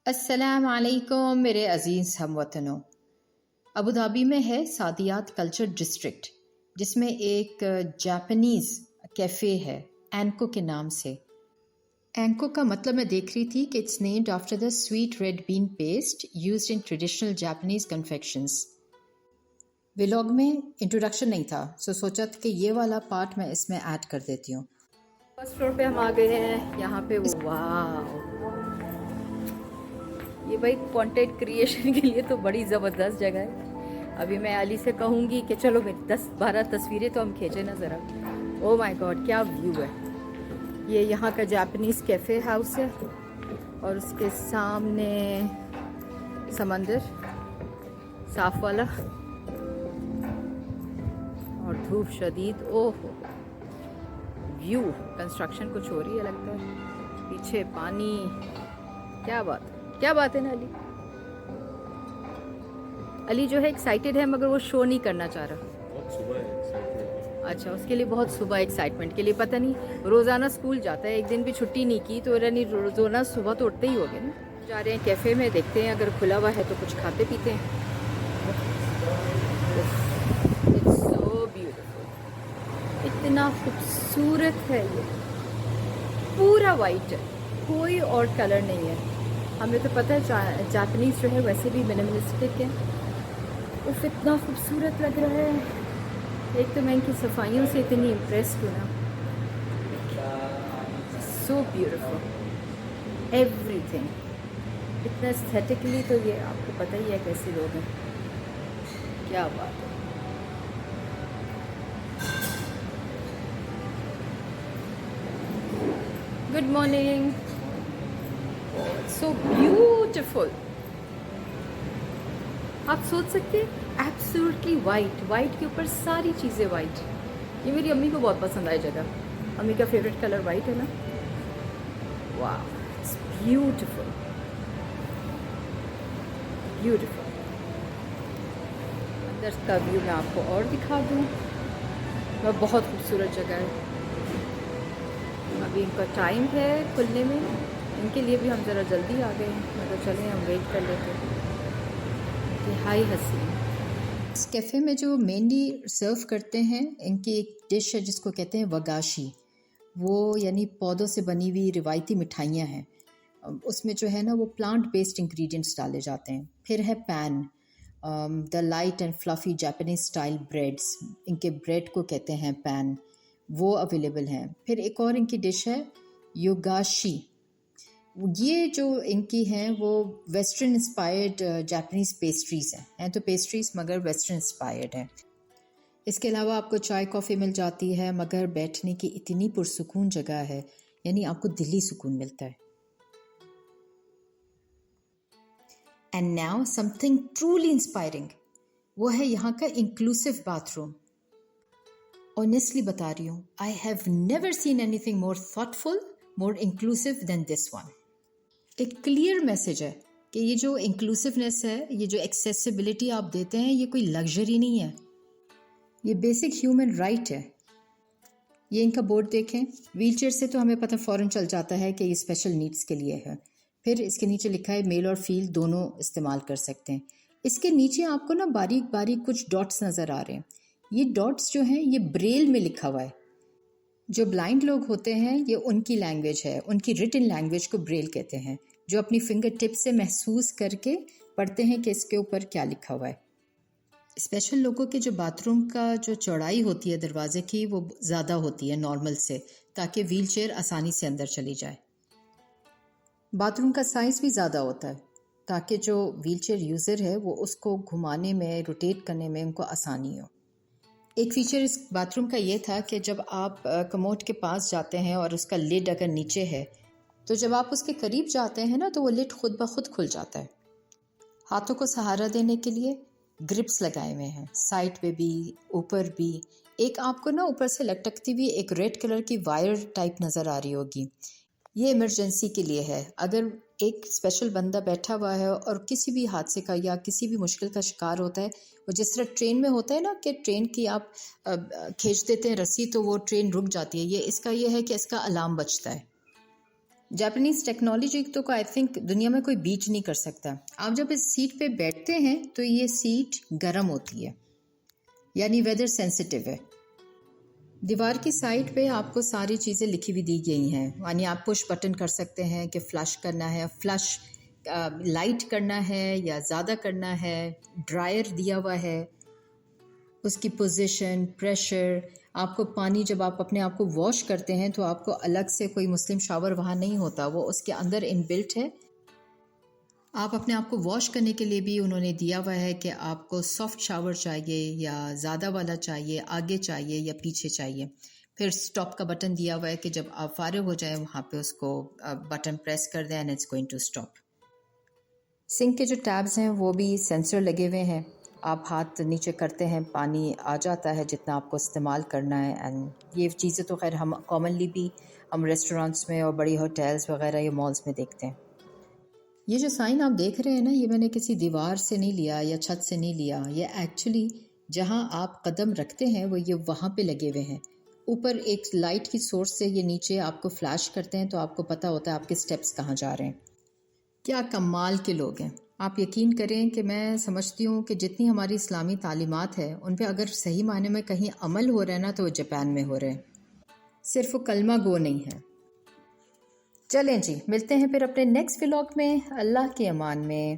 अस्सलाम वालेकुम मेरे अजीज़ हमवतनों। अबू धाबी में है सादियात कल्चर डिस्ट्रिक्ट, जिसमें एक जापानीज़ कैफ़े है एंको के नाम से। एंको का मतलब मैं देख रही थी कि it's named after the sweet red bean paste used in traditional Japanese confections. Vlog में इंट्रोडक्शन नहीं था, सो सोचा था कि ये वाला पार्ट मैं इसमें ऐड कर देती हूँ। फर्स्ट फ्लोर पे हम आ गए हैं। यहाँ पे वाह, ये भाई कंटेंट क्रिएशन के लिए तो बड़ी ज़बरदस्त जगह है। अभी मैं अली से कहूँगी कि चलो मेरी 10-12 तस्वीरें तो हम खींचे ना ज़रा। ओ माय गॉड, क्या व्यू है। ये यहाँ का जापानीज़ कैफ़े हाउस है और उसके सामने समंदर साफ वाला और धूप शदीद। ओह, व्यू कंस्ट्रक्शन कुछ हो रही है लगता है, पीछे पानी। क्या बात है ना अली। अली जो है एक्साइटेड है, मगर वो शो नहीं करना चाह रहा। बहुत सुबह है। अच्छा, उसके लिए बहुत सुबह एक्साइटमेंट के लिए। पता नहीं रोज़ाना स्कूल जाता है, एक दिन भी छुट्टी नहीं की तो यानी रोज़ाना सुबह तो उठते ही हो गए ना। जा रहे हैं कैफ़े में, देखते हैं अगर खुला हुआ है तो कुछ खाते पीते हैं। इट्स सो ब्यूटीफुल, इतना खूबसूरत है। ये पूरा वाइट है, कोई और कलर नहीं है। हमें तो पता है जापानीज़ जो है वैसे भी मिनिमलिस्टिक है। उफ, इतना खूबसूरत लग रहा है। एक तो मैं इनकी सफाइयों से इतनी इम्प्रेस्ड हूँ ना। सो ब्यूटीफुल एवरीथिंग, इतना एस्थेटिकली तो ये आपको पता ही है कैसे लोग हैं। क्या बात है। Good morning. So beautiful. आप सोच सकते हैं एब्सोल्युटली वाइट के ऊपर सारी चीज़ें वाइट। ये मेरी अम्मी को बहुत पसंद आई जगह। अम्मी का फेवरेट कलर वाइट है ना। वाह, इट्स ब्यूटीफुल ब्यूटीफुल। अंदर का व्यू मैं आपको और दिखा दूँ। वह बहुत खूबसूरत जगह है। अभी इनका टाइम है खुलने में, इनके लिए भी हम ज़रा जल्दी आ गए हैं। मैं तो चलें हम वेट कर लेते हैं। हाई हसीन। इस कैफ़े में जो मेनली सर्व करते हैं, इनकी एक डिश है जिसको कहते हैं वगाशी। वो यानी पौधों से बनी हुई रिवायती मिठाइयाँ हैं। उसमें जो है ना वो प्लांट बेस्ड इंग्रेडिएंट्स डाले जाते हैं। फिर है pan, the light and fluffy Japanese style breads, इनके ब्रेड को कहते हैं पैन, वो अवेलेबल हैं। फिर एक और इनकी डिश है योगाशी। ये जो इनकी हैं वो वेस्टर्न इंस्पायर्ड जापानीज़ पेस्ट्रीज़ हैं तो पेस्ट्रीज़ मगर वेस्टर्न इंस्पायर्ड हैं। इसके अलावा आपको चाय कॉफ़ी मिल जाती है, मगर बैठने की इतनी पुरसुकून जगह है, यानी आपको दिली सुकून मिलता है। And now something truly inspiring, वो है यहाँ का इंक्लूसिव बाथरूम। ऑनेस्टली बता रही हूँ, I have never seen anything more thoughtful, more inclusive than this one. एक क्लियर मैसेज है कि ये जो इंक्लूसिवनेस है, ये जो एक्सेसिबिलिटी आप देते हैं, ये कोई लग्जरी नहीं है, ये बेसिक ह्यूमन राइट है। ये इनका बोर्ड देखें, व्हीलचेयर से तो हमें पता फ़ौरन चल जाता है कि ये स्पेशल नीड्स के लिए है। फिर इसके नीचे लिखा है मेल और फील दोनों इस्तेमाल कर सकते हैं। इसके नीचे आपको ना बारीक बारीक कुछ डॉट्स नज़र आ रहे हैं। ये डॉट्स जो हैं ये ब्रेल में लिखा हुआ है। जो ब्लाइंड लोग होते हैं ये उनकी लैंग्वेज है, उनकी रिटन लैंग्वेज को ब्रेल कहते हैं, जो अपनी फिंगर टिप से महसूस करके पढ़ते हैं कि इसके ऊपर क्या लिखा हुआ है। स्पेशल लोगों के जो बाथरूम का जो चौड़ाई होती है दरवाजे की, वो ज़्यादा होती है नॉर्मल से, ताकि व्हीलचेयर आसानी से अंदर चली जाए। बाथरूम का साइज़ भी ज़्यादा होता है ताकि जो व्हीलचेयर यूज़र है वो उसको घुमाने में, रोटेट करने में उनको आसानी हो। एक फीचर इस बाथरूम का ये था कि जब आप कमोड के पास जाते हैं और उसका लिड अगर नीचे है, तो जब आप उसके करीब जाते हैं ना तो वो लिड खुद ब खुद खुल जाता है। हाथों को सहारा देने के लिए ग्रिप्स लगाए हुए हैं, साइड पे भी, ऊपर भी। एक आपको ना ऊपर से लटकती हुई एक रेड कलर की वायर टाइप नज़र आ रही होगी, ये इमरजेंसी के लिए है। अगर एक स्पेशल बंदा बैठा हुआ है और किसी भी हादसे का या किसी भी मुश्किल का शिकार होता है, वो जिस तरह ट्रेन में होता है ना कि ट्रेन की आप खींच देते हैं रस्सी तो वो ट्रेन रुक जाती है, ये इसका ये है कि इसका अलार्म बजता है। जापानीज टेक्नोलॉजी तो आई थिंक दुनिया में कोई बीट नहीं कर सकता। आप जब इस सीट पे बैठते हैं तो ये सीट गर्म होती है, यानी वेदर सेंसिटिव है। दीवार की साइड पे आपको सारी चीज़ें लिखी हुई दी गई हैं, यानी आप पुश बटन कर सकते हैं कि फ्लश करना है, फ्लश लाइट करना है या ज़्यादा करना है, ड्रायर दिया हुआ है, उसकी पोजीशन, प्रेशर, आपको पानी जब आप अपने आप को वॉश करते हैं तो आपको अलग से कोई मुस्लिम शावर वहाँ नहीं होता, वो उसके अंदर इनबिल्ट है। आप अपने आप को वॉश करने के लिए भी उन्होंने दिया हुआ है कि आपको सॉफ्ट शावर चाहिए या ज़्यादा वाला चाहिए, आगे चाहिए या पीछे चाहिए। फिर स्टॉप का बटन दिया हुआ है कि जब आप फारिग हो जाए वहाँ पे उसको बटन प्रेस कर दें and it's going to stop. Sync के जो टैब्स हैं वो भी सेंसर लगे हुए हैं, आप हाथ नीचे करते हैं पानी आ जाता है जितना आपको इस्तेमाल करना है। एंड ये चीज़ें तो खैर हम कॉमनली भी हम रेस्टोरेंट्स में और बड़ी होटल्स वगैरह या मॉल्स में देखते हैं। ये जो साइन आप देख रहे हैं ना, ये मैंने किसी दीवार से नहीं लिया या छत से नहीं लिया, ये एक्चुअली जहाँ आप कदम रखते हैं वो ये वहाँ पे लगे हुए हैं। ऊपर एक लाइट की सोर्स से ये नीचे आपको फ्लैश करते हैं तो आपको पता होता है आपके स्टेप्स कहाँ जा रहे हैं। क्या कमाल के लोग हैं। आप यकीन करें कि मैं समझती हूँ कि जितनी हमारी इस्लामी तालीमात है उन पे अगर सही मायने में कहीं अमल हो रहा है ना तो वो जापान में हो रहे हैं, सिर्फ वो कलमा गो नहीं है। चलें जी, मिलते हैं फिर अपने नेक्स्ट व्लॉग में। अल्लाह के अमान में।